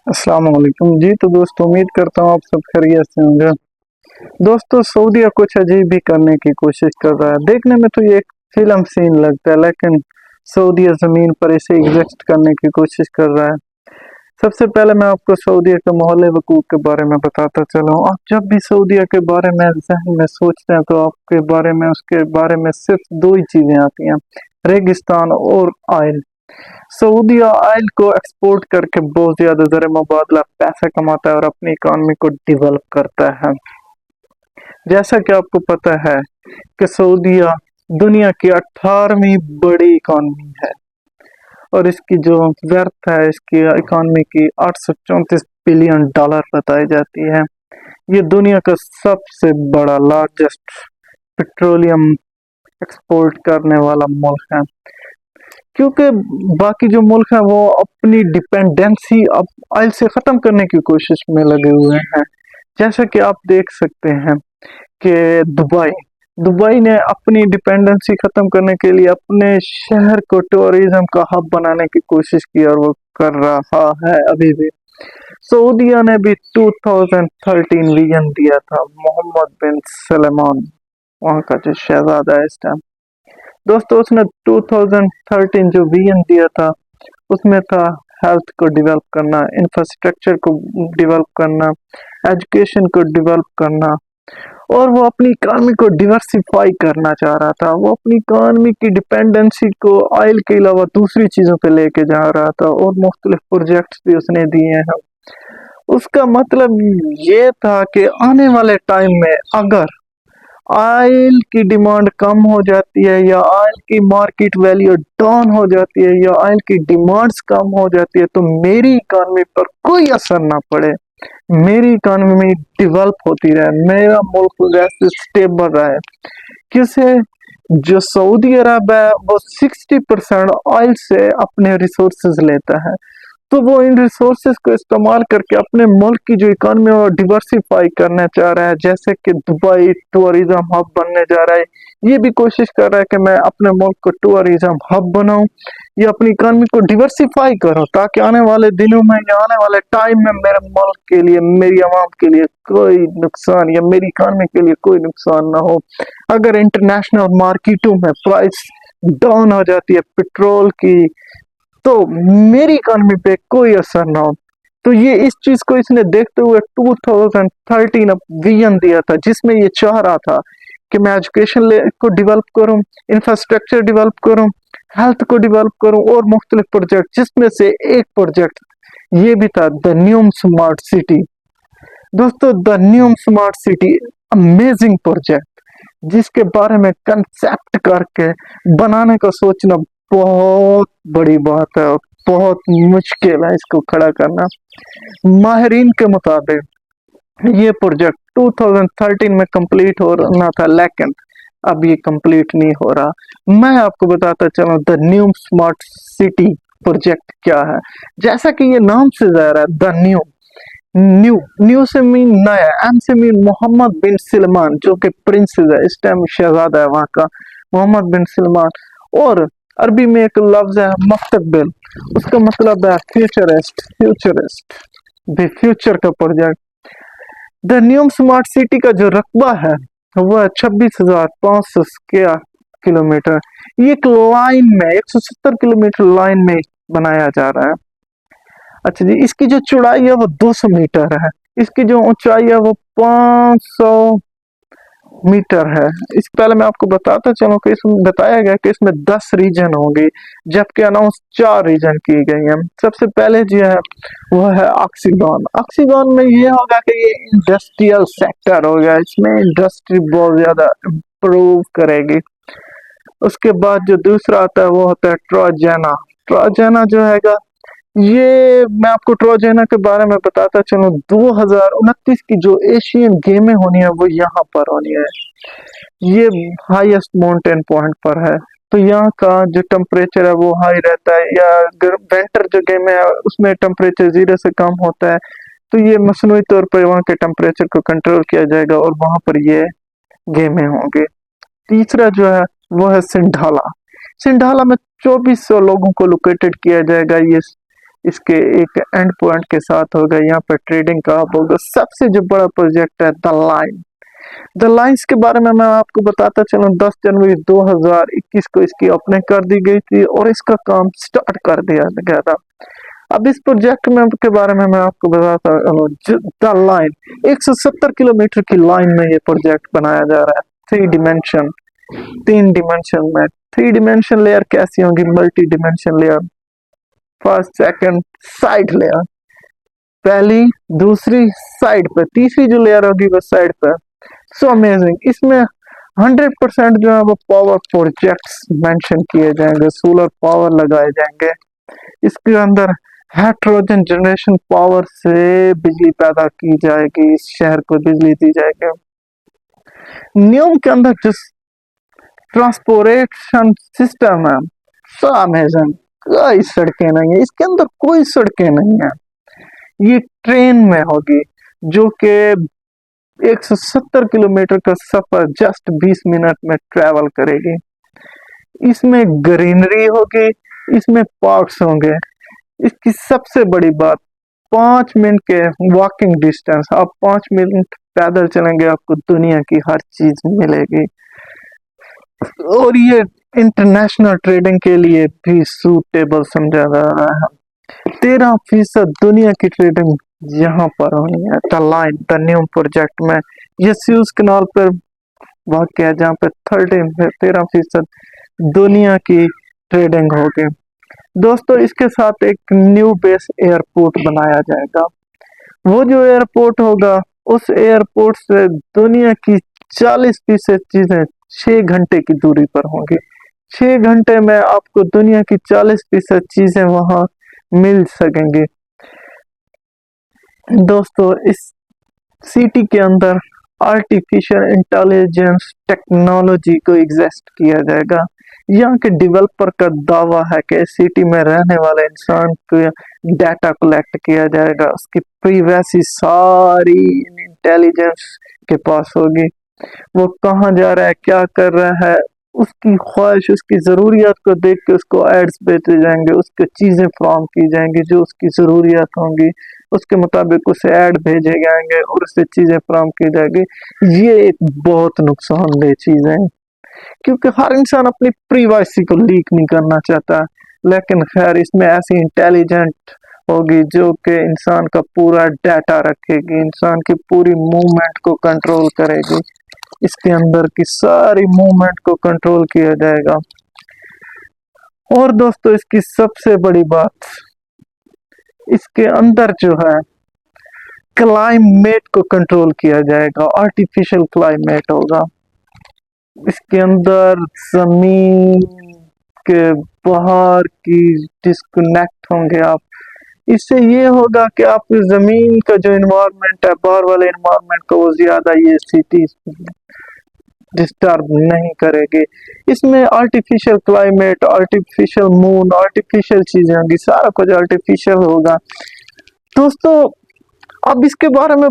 अस्सलाम वालेकुम जी। तो दोस्तों, उम्मीद करता हूँ आप सब खैरियत से होंगे। दोस्तों, सऊदीया कुछ अजीब ही करने की कोशिश कर रहा है। देखने में तो ये एक फिल्म सीन लगता है, लेकिन सऊदीया ज़मीन पर इसे एग्जिस्ट करने की कोशिश कर रहा है। सबसे पहले मैं आपको सऊदीया के माहौल वकूफ़ के बारे में बताता चलूँ। आप जब भी सऊदीया के बारे में ज़हन में सोचते हैं तो आपके बारे में उसके बारे में सिर्फ दो ही चीज़ें आती हैं, रेगिस्तान और ऑयल। सऊदीया ऑयल को एक्सपोर्ट करके बहुत ज़्यादा ज़र मुबादला पैसा कमाता है और अपनी इकानमी को डेवलप करता है। जैसा कि आपको पता है कि सऊदीया दुनिया की 18वीं बड़ी इकानमी है और इसकी जो वर्थ है इसकी इकानमी की 834 बिलियन डॉलर बताई जाती है। ये दुनिया का सबसे बड़ा लार्जेस्ट पेट्रोलियम एक्सपोर्ट करने वाला मुल्क है, क्योंकि बाकी जो मुल्क हैं वो अपनी डिपेंडेंसी अब ऑयल से ख़त्म करने की कोशिश में लगे हुए हैं। जैसा कि आप देख सकते हैं कि दुबई दुबई ने अपनी डिपेंडेंसी ख़त्म करने के लिए अपने शहर को टूरिज्म का हब बनाने की कोशिश की और वो कर रहा है अभी भी। सऊदीया ने भी 2013 विजन दिया था, मोहम्मद बिन सलमान वहाँ का जो शहजादा है इस टाइम। दोस्तों, उसने 2013 जो विजन दिया था उसमें था हेल्थ को डेवलप करना, इंफ्रास्ट्रक्चर को डेवलप करना, एजुकेशन को डेवलप करना, और वो अपनी इकानमी को डिवर्सिफाई करना चाह रहा था। वो अपनी इकानमी की डिपेंडेंसी को ऑयल के अलावा दूसरी चीज़ों पे लेके जा रहा था और मुख्तलिफ प्रोजेक्ट्स भी उसने दिए हैं। उसका मतलब ये था कि आने वाले टाइम में अगर ऑयल की डिमांड कम हो जाती है या ऑयल की मार्केट वैल्यू डाउन हो जाती है या ऑयल की डिमांड्स कम हो जाती है तो मेरी इकानमी पर कोई असर ना पड़े, मेरी इकानमी डेवलप होती रहे, मेरा मुल्क वैसे स्टेबल रहे। किसे जो सऊदी अरब है वो 60% ऑयल से अपने रिसोर्सेज लेता है, तो वो इन रिसोर्सेज को इस्तेमाल करके अपने मुल्क की जो इकानमी है वो डिवर्सिफाई करना चाह रहा है। जैसे कि दुबई टूरिज्म हब बनने जा रहा है, ये भी कोशिश कर रहा है कि मैं अपने मुल्क को टूरिज्म हब बनाऊं या अपनी इकानमी को डिवर्सिफाई करूं, ताकि आने वाले दिनों में या आने वाले टाइम में मेरे मुल्क के लिए, मेरी आवाम के लिए कोई नुकसान या मेरी इकानमी के लिए कोई नुकसान ना हो। अगर इंटरनेशनल मार्केटों में प्राइस डाउन हो जाती है पेट्रोल की तो मेरी इकानमी पे कोई असर ना हो। तो ये इस चीज को इसने देखते हुए 2013 विजन दिया था, जिसमें ये चाह रहा था कि मैं एजुकेशन को डेवलप करूं, इंफ्रास्ट्रक्चर डेवलप करूं, हेल्थ को डेवलप करूं और मुख्तलिफ प्रोजेक्ट, जिसमें से एक प्रोजेक्ट ये भी था द न्यूम स्मार्ट सिटी। दोस्तों, the न्यूम smart city amazing project, जिसके बारे में कंसेप्ट करके बनाने का सोचना बहुत बड़ी बात है और बहुत मुश्किल है इसको खड़ा करना। माहिरीन के मुताबिक ये प्रोजेक्ट 2013 में कंप्लीट होना था, लेकिन अब ये कंप्लीट नहीं हो रहा। मैं आपको बताता चलूं the new smart city project क्या है। जैसा कि ये नाम से ज़ाहिर है, द न्यू, न्यू न्यू से मीन नया, एम से मीन मोहम्मद बिन सलमान जो कि प्रिंस है, इस टाइम शहजादा है वहाँ का, मोहम्मद बिन सलमान। और अरबी में एक लफ्ज है मुस्तकबिल, उसका मतलब है फ्यूचरिस्ट, फ्यूचरिस्ट द फ्यूचर का project. The new smart city का जो रकबा है वह 26,500 स्क्वायर किलोमीटर, ये एक लाइन में 170 किलोमीटर लाइन में बनाया जा रहा है। अच्छा जी, इसकी जो चौड़ाई है वो 200 मीटर है, इसकी जो ऊंचाई है वो 500 मीटर है। इस पहले मैं आपको बताता चलूं कि इसमें बताया गया कि इसमें 10 रीजन होंगे, जबकि अनाउंस 4 रीजन की गई हैं। सबसे पहले जो है वो है ऑक्सीगन। ऑक्सीगन में ये होगा कि ये इंडस्ट्रियल सेक्टर हो गया, इसमें इंडस्ट्री बहुत ज्यादा इम्प्रूव करेगी। उसके बाद जो दूसरा आता है वो होता है ट्रोजेना। ट्रोजेना जो है ये मैं आपको ट्रोजेना के बारे में बताता चलूं, 2029 की जो एशियन गेमें होनी है वो यहाँ पर होनी है। ये हाईएस्ट माउंटेन पॉइंट पर है, तो यहाँ का जो टेम्परेचर है वो हाई रहता है, या अगर विंटर जो गेम है उसमें टेम्परेचर 0 से कम होता है, तो ये मसनूई तौर पर वहाँ के टेम्परेचर को कंट्रोल किया जाएगा और वहाँ पर ये गेमें होंगे। तीसरा जो है वो है सिंडाला। सिंडाला में 2400 लोगों को लोकेटेड किया जाएगा। ये इसके एक एंड पॉइंट के साथ होगा, यहाँ पर ट्रेडिंग का हब होगा। सबसे जो बड़ा प्रोजेक्ट है द लाइन, द लाइन्स के बारे में मैं आपको बताता चलूं, 10 जनवरी 2021 को इसकी ओपनिंग कर दी गई थी और इसका काम स्टार्ट कर दिया गया था। अब इस प्रोजेक्ट में के बारे में मैं आपको बताता हूँ। द लाइन 170 किलोमीटर की लाइन में ये प्रोजेक्ट बनाया जा रहा है। 3 डिमेंशन में। 3 डिमेंशन लेयर कैसी होंगी? Multi dimension layer, first second side layer, पहली दूसरी साइड पे, तीसरी जो लेयर होगी वो साइड पे। So amazing. इसमें 100% जो है वो पावर प्रोजेक्ट्स मेंशन किए जाएंगे, सोलर पावर लगाए जाएंगे। इसके अंदर हाइड्रोजन जनरेशन पावर से बिजली पैदा की जाएगी, इस शहर को बिजली दी जाएगी। न्यूम के अंदर जो ट्रांसपोर्टेशन सिस्टम है, सो अमेजिंग। कोई सड़कें नहीं है इसके अंदर, कोई सड़कें नहीं है। ये ट्रेन में होगी जो कि 170 किलोमीटर का सफर जस्ट 20 मिनट में ट्रेवल करेगी। इसमें ग्रीनरी होगी, इसमें पार्क्स होंगे। इसकी सबसे बड़ी बात, 5 मिनट के वॉकिंग डिस्टेंस, आप 5 मिनट पैदल चलेंगे आपको दुनिया की हर चीज मिलेगी। और ये इंटरनेशनल ट्रेडिंग के लिए भी सूटेबल समझा जा रहा है। 13% दुनिया की ट्रेडिंग यहाँ पर होनी है the line, the new project में। ये स्यूज कनाल पर वाक़ है जहाँ पे 13% दुनिया की ट्रेडिंग होगी। दोस्तों इसके साथ एक न्यू बेस एयरपोर्ट बनाया जाएगा। वो जो एयरपोर्ट होगा उस एयरपोर्ट से दुनिया की 40% चीजें 6 घंटे की दूरी पर होंगी। 6 घंटे में आपको दुनिया की 40% चीजें वहां मिल सकेंगी। दोस्तों इस सिटी के अंदर आर्टिफिशियल इंटेलिजेंस टेक्नोलॉजी को एग्जिस्ट किया जाएगा। यहाँ के डेवलपर का दावा है कि सिटी में रहने वाले इंसान को डाटा कलेक्ट किया जाएगा, उसकी प्राइवेसी सारी इंटेलिजेंस के पास होगी। वो कहाँ जा रहा है, क्या कर रहा है, उसकी ख्वाहिश, उसकी ज़रूरियात को देख के उसको एड्स भेजे जाएंगे, उसको चीज़ें फ्राहम की जाएंगी जो उसकी ज़रूरियात होंगी, उसके मुताबिक उसे ऐड भेजे जाएंगे और उससे चीज़ें फ्राहम की जाएगी। ये एक बहुत नुकसानदेह चीज़ है क्योंकि हर इंसान अपनी प्राइवेसी को लीक नहीं करना चाहता। लेकिन खैर इसमें ऐसी इंटेलिजेंट होगी जो कि इंसान का पूरा डाटा रखेगी, इंसान की पूरी मूवमेंट को कंट्रोल करेगी। इसके अंदर की सारी मूवमेंट को कंट्रोल किया जाएगा। और दोस्तों इसकी सबसे बड़ी बात, इसके अंदर जो है क्लाइमेट को कंट्रोल किया जाएगा, आर्टिफिशियल क्लाइमेट होगा। इसके अंदर जमीन के बाहर की डिस्कनेक्ट होंगे आप। इससे ये होगा कि आप जमीन का जो इन्वायरमेंट है, बाहर वाले इन्वायरमेंट को वो ज्यादा ये सिटी डिस्टर्ब नहीं करेगी। इसमें artificial climate, artificial moon, artificial चीजें होंगी, सारा कुछ आर्टिफिशियल होगा। दोस्तों अब इसके बारे में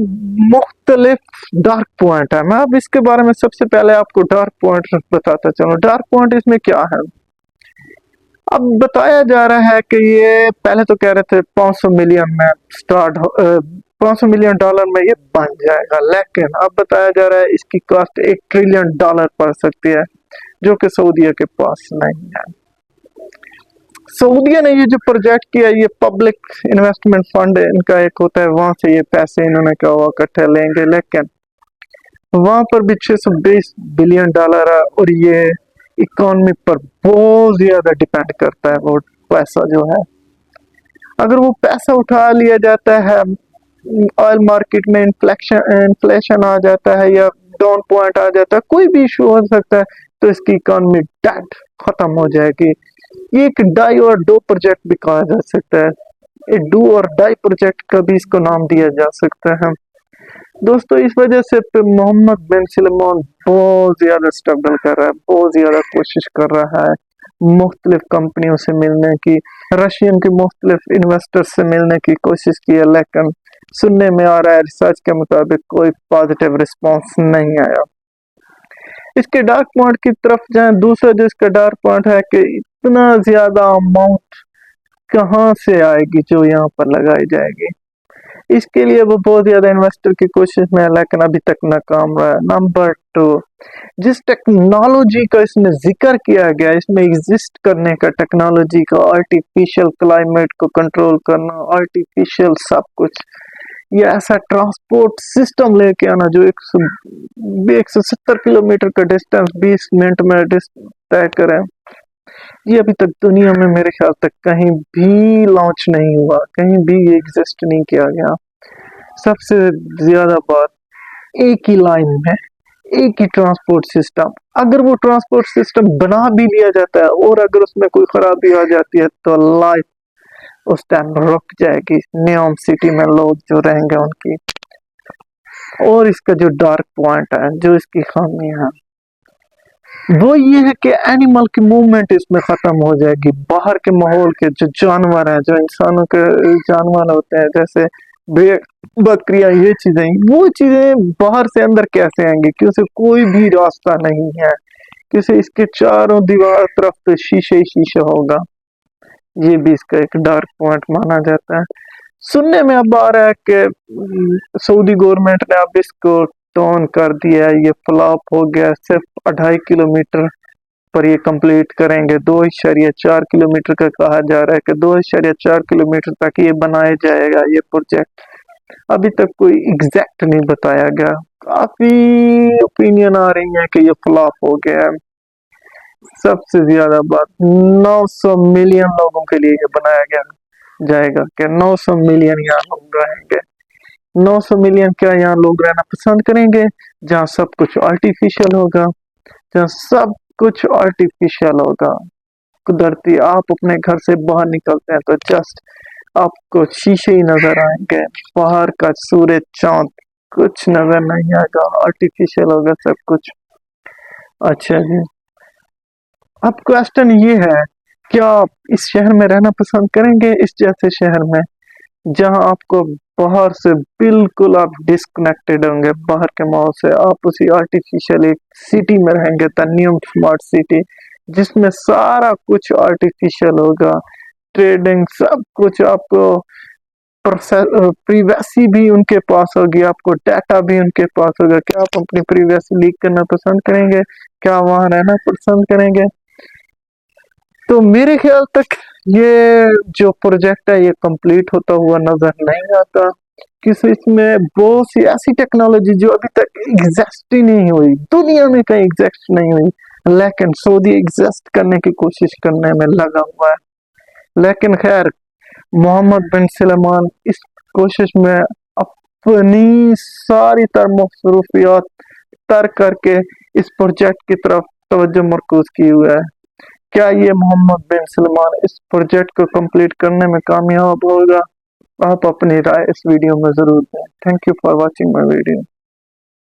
मुख्तलिफ डार्क पॉइंट है। मैं अब इसके बारे में सबसे पहले आपको डार्क पॉइंट बताता चलूं। डार्क पॉइंट इसमें क्या है? अब बताया जा रहा है कि ये पहले तो कह रहे थे 500 मिलियन में स्टार्ट, 500 मिलियन डॉलर में ये बन जाएगा, लेकिन अब बताया जा रहा है इसकी कॉस्ट $1 ट्रिलियन पड़ सकती है, जो कि सऊदीया के पास नहीं है। सऊदीया ने ये जो प्रोजेक्ट किया, ये पब्लिक इन्वेस्टमेंट फंड इनका एक होता है, वहां से ये पैसे इन्होंने क्या हुआ इकट्ठे लेंगे, लेकिन वहां पर भी $620 बिलियन है और ये इकोनॉमी पर बहुत ज्यादा डिपेंड करता है वो पैसा जो है। अगर वो पैसा उठा लिया जाता है, ऑयल मार्केट में इन्फ्लेशन आ जाता है या डाउन पॉइंट आ जाता है, कोई भी इशू हो सकता है, तो इसकी इकोनॉमी डेड खत्म हो जाएगी। ये एक डाई और डो प्रोजेक्ट भी कहा जा सकता है, एक डू और डाई प्रोजेक्ट का भी इसको नाम दिया जा सकता है। दोस्तों इस वजह से मोहम्मद बिन सलमान बहुत ज्यादा स्ट्रगल कर रहा है, बहुत ज्यादा कोशिश कर रहा है मुख्तलिफ कंपनियों से मिलने की, रशियन के मुख्तलिफ इन्वेस्टर से मिलने की कोशिश की है, लेकिन सुनने में आ रहा है रिसर्च के मुताबिक कोई पॉजिटिव रिस्पांस नहीं आया। इसके डार्क पॉइंट की तरफ जाए, दूसरा जो इसका डार्क पॉइंट है कि इतना ज्यादा अमाउंट कहाँ से आएगी जो यहाँ पर लगाई जाएगी। इसके लिए वो बहुत ज्यादा इन्वेस्टर की कोशिश में है, लेकिन अभी तक नाकाम रहा है। नंबर 2, जिस टेक्नोलॉजी का इसमें जिक्र किया गया, इसमें एग्जिस्ट करने का टेक्नोलॉजी का, आर्टिफिशियल क्लाइमेट को कंट्रोल करना, आर्टिफिशियल सब कुछ, ये ऐसा ट्रांसपोर्ट सिस्टम लेके आना जो 170 किलोमीटर का डिस्टेंस 20 मिनट में तय करें, ये अभी तक दुनिया में मेरे ख्याल तक कहीं भी लॉन्च नहीं हुआ, कहीं भी एग्जिस्ट नहीं किया गया। सबसे ज्यादा बात, एक ही लाइन में एक ही ट्रांसपोर्ट सिस्टम, अगर वो ट्रांसपोर्ट सिस्टम बना भी लिया जाता है और अगर उसमें कोई खराबी आ जाती है तो लाइफ उस टाइम रुक जाएगी न्यूयॉर्क सिटी में लोग जो रहेंगे उनकी। और इसका जो डार्क पॉइंट है, जो इसकी खामी है, वो ये है कि एनिमल की मूवमेंट इसमें खत्म हो जाएगी। बाहर के माहौल के जो जानवर हैं, जो इंसानों के जानवर होते हैं, जैसे भेड़ बकरियां, ये चीजें, वो चीजें बाहर से अंदर कैसे आएंगी, क्योंकि कोई भी रास्ता नहीं है, क्योंकि इसके चारों दीवार तरफ तो शीशे ही शीशा होगा। ये भी इसका एक डार्क पॉइंट माना जाता है। सुनने में अब आ रहा है कि सऊदी गवर्नमेंट ने अब इसको टर्न कर दिया है, ये फ्लॉप हो गया, सिर्फ 2.5 किलोमीटर पर ये कंप्लीट करेंगे। 2.4 किलोमीटर का कहा जा रहा है कि 2.4 किलोमीटर तक ये बनाया जाएगा ये प्रोजेक्ट। अभी तक कोई एग्जैक्ट नहीं बताया गया। काफी ओपिनियन आ रही है कि ये फ्लॉप हो गया है। सबसे ज्यादा बात, 900 मिलियन लोगों के लिए ये बनाया गया जाएगा कि 900 मिलियन यहाँ लोग रहेंगे। 900 मिलियन क्या यहाँ लोग रहना पसंद करेंगे, जहाँ सब कुछ आर्टिफिशियल होगा, जहाँ सब कुछ आर्टिफिशियल होगा, कुदरती। आप अपने घर से बाहर निकलते हैं तो जस्ट आपको शीशे ही नजर आएंगे, बाहर का सूरज चांद कुछ नजर नहीं आएगा, आर्टिफिशियल होगा सब कुछ। अच्छा जी, अब क्वेश्चन ये है, क्या आप इस शहर में रहना पसंद करेंगे, इस जैसे शहर में जहां आपको बाहर से बिल्कुल आप डिस्कनेक्टेड होंगे, बाहर के माहौल से, आप उसी आर्टिफिशियल एक सिटी में रहेंगे, न्यू स्मार्ट सिटी, जिसमें सारा कुछ आर्टिफिशियल होगा, ट्रेडिंग सब कुछ, आपको प्रीवेसी भी उनके पास होगी, आपको डाटा भी उनके पास होगा। क्या आप अपनी प्रीवेसी लीक करना पसंद करेंगे, क्या वहां रहना पसंद करेंगे? तो मेरे ख्याल तक ये जो प्रोजेक्ट है ये कंप्लीट होता हुआ नजर नहीं आता, क्योंकि इसमें बहुत सी ऐसी टेक्नोलॉजी जो अभी तक एग्जिस्ट ही नहीं हुई, दुनिया में कहीं एग्जिस्ट नहीं हुई, लेकिन सऊदी एग्जिस्ट करने की कोशिश करने में लगा हुआ है। लेकिन खैर, मोहम्मद बिन सलमान इस कोशिश में अपनी सारी मसरूफियात तर्क करके इस प्रोजेक्ट की तरफ तवज्जो मरकूज किए हुआ है। क्या ये मोहम्मद बिन सलमान इस प्रोजेक्ट को कंप्लीट करने में कामयाब होगा? आप अपनी राय इस वीडियो में जरूर दें। Thank you for watching my video.